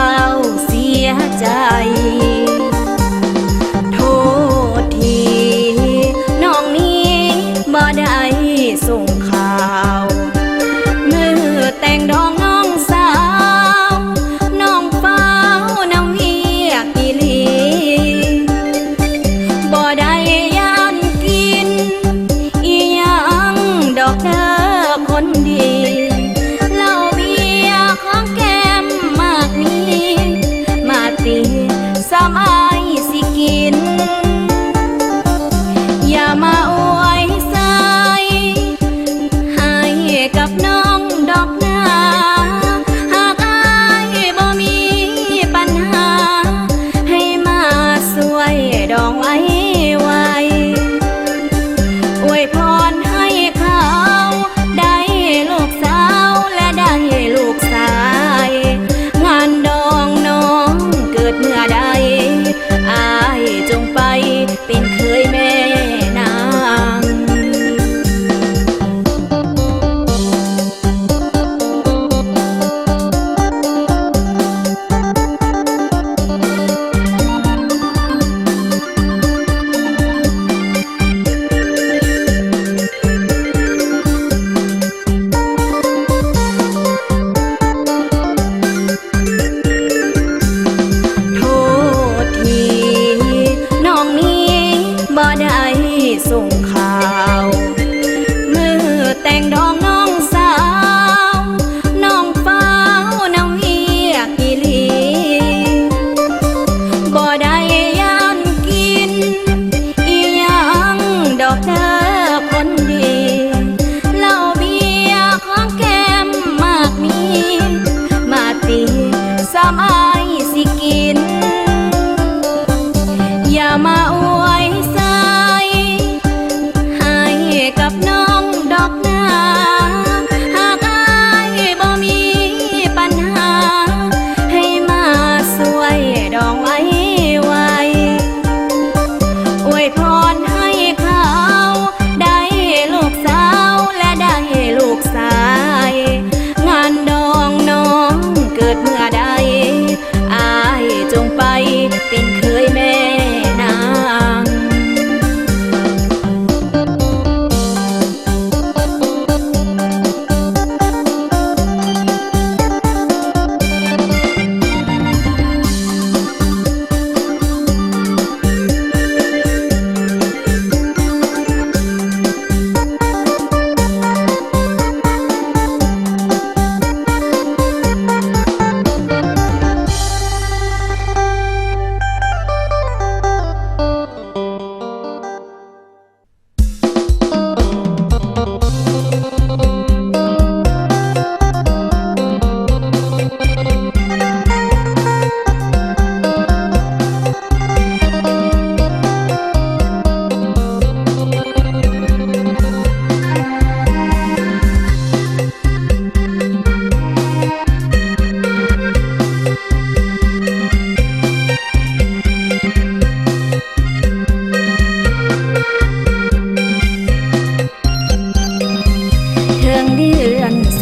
าวเสียใจโทษทีน้องนี้บ่ได้ส่งข่าวมือแต่งดองน้องสาวน้องเฝ้าน้ำเวียกอีหลีบ่ได้ย่านกินอีหยังดอกเด้อคนดีเหล้าเบียร์ของแก้มมากมีมาตีสามอายสิกินอย่ามาอวยใส่ให้กับน้องดอกนาหากอายบ่มีปัญหาให้มาสวยดองไว้ไว้อวยพรให้เขาได้ลูกสาวและได้ลูกชายงานดองน้องเกิดเมื่อใดอายจงไปเป็นเคยแม่นางโทษทีน้องนี้บ่ได้ส่งข่าวมือแต่งดองน้องสาวน้องเฝ้าน้ำเวียกอีหลีบ่ได้ย่านกินอีหยังดอกเด้อคนดีเหล้าเบียร์ของแก้มมากมีมาตีสามอายสิกินอย่ามาอวยใส่ให้กับน้องดอกนาหากอายบ่มีปัญหาให้มาสวยดองไว้ไว้อวยพรให้เขาได้ลูกสาวและได้ลูกชายงานดองน้องเกิดเมื่อใดอายจงไปเป็นเคยแม่นาง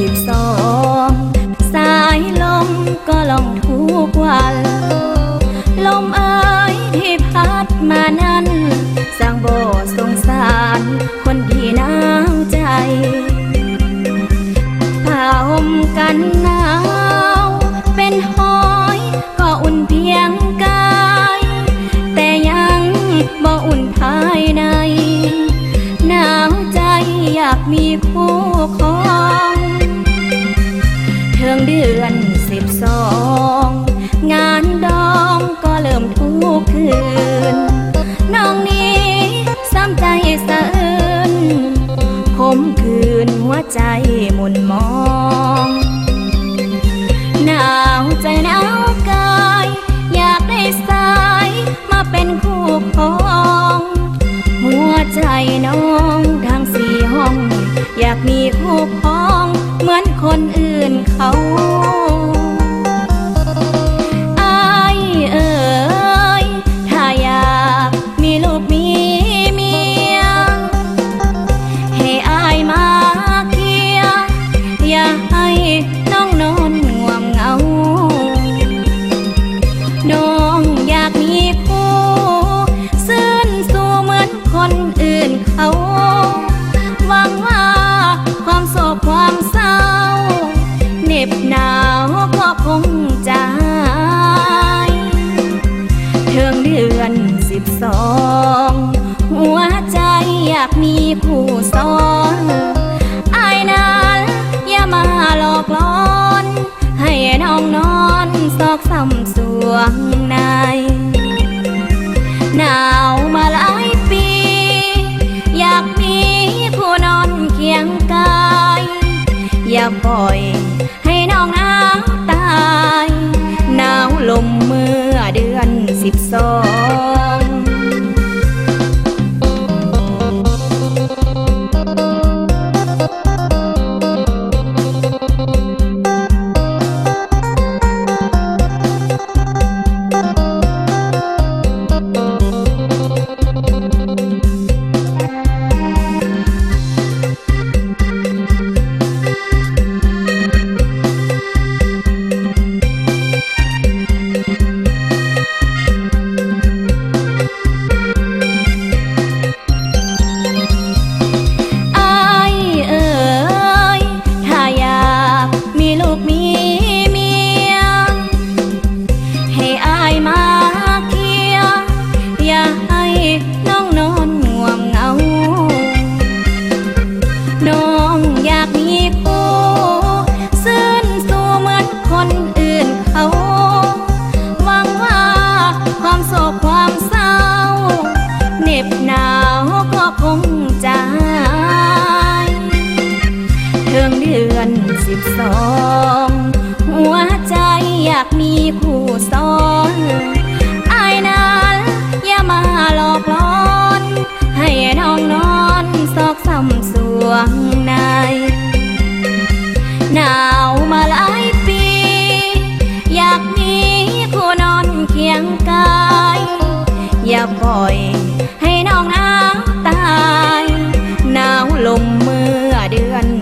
12สายลมก็ลองทุกวันลมเอ่ยที่พัดมานั้นสร้างบ่สงสารคนที่น้ำใจผ้าห่มกันหนาวเป็นหอยก็อุ่นเพียงกายแต่ยังบ่อุ่นภายในหนาวใจอยากมีคู่ครองเทิงเดือน12งานดองก็เริ่มทุกคืนน้องนี้ซ้ำใจสะอื้นคมคืนหัวใจหมุนมองหนาวใจหนาวกายอยากได้สายมาเป็นคู่ครองหัวใจน้องทั้ง4ห้องอยากมีคู่ครองเหมือนคนอื่นเขาอายเอ๋ยถ้าอยากมีลูกมีเมียให้อายมาเคียอย่าให้น้องนอนง่วงเหงา คู่ซ้อนอายนั้นอย่ามาหลอกล้อนให้น้องนอนซอกซ้ำสวงในหนาวมาหลายปีอยากมีผู้นอนเคียงกายอย่าปล่อยให้น้องหนาวตายหนาวลมเมื่อเดือน12หัวใจอยากมีผู้ซ้อนอายนั้นอย่ามาหลอกล้อนให้น้องนอนซอกซ้ำสวงในหนาวมาหลายปีอยากมีผู้นอนเคียงกายอย่าปล่อยให้น้องหนาวตายหนาวลมเมื่อเดือน12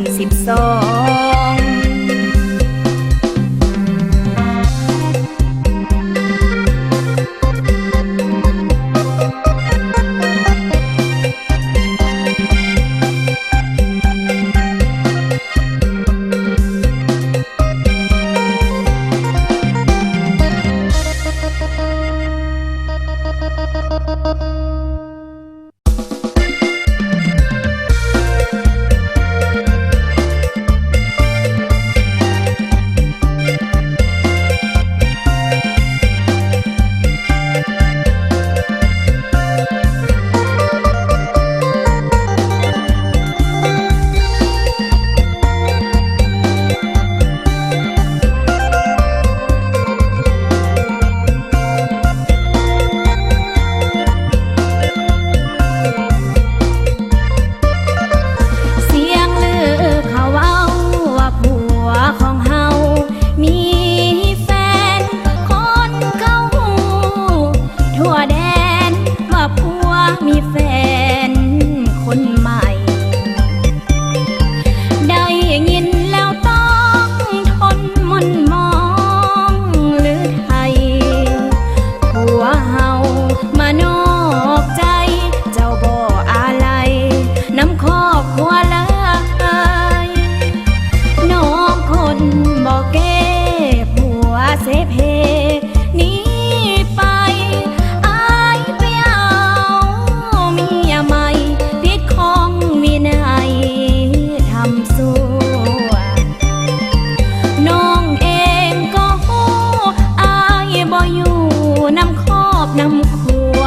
น้ำครัว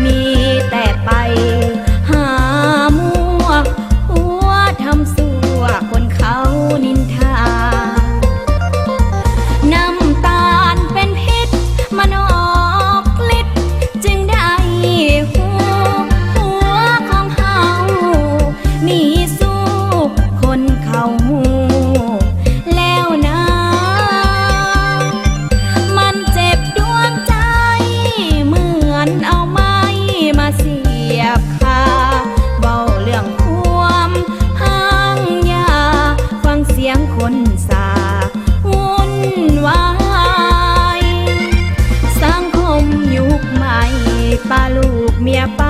มีแต่ไปหามัวหัวทำสัวคนเขานินทาน้ำตาลเป็นพิษมันออกฤทธิ์จึงได้หัวของเฮามีสู้คนเขาหูแล้วนะมันเจ็บดวงใจเหมือนเอาไม้มาเสียบคาเบาเรื่องความห่างยาฟังเสียงคนสาวุ่นวายสังคมยุคใหม่ป้าลูกเมียป้า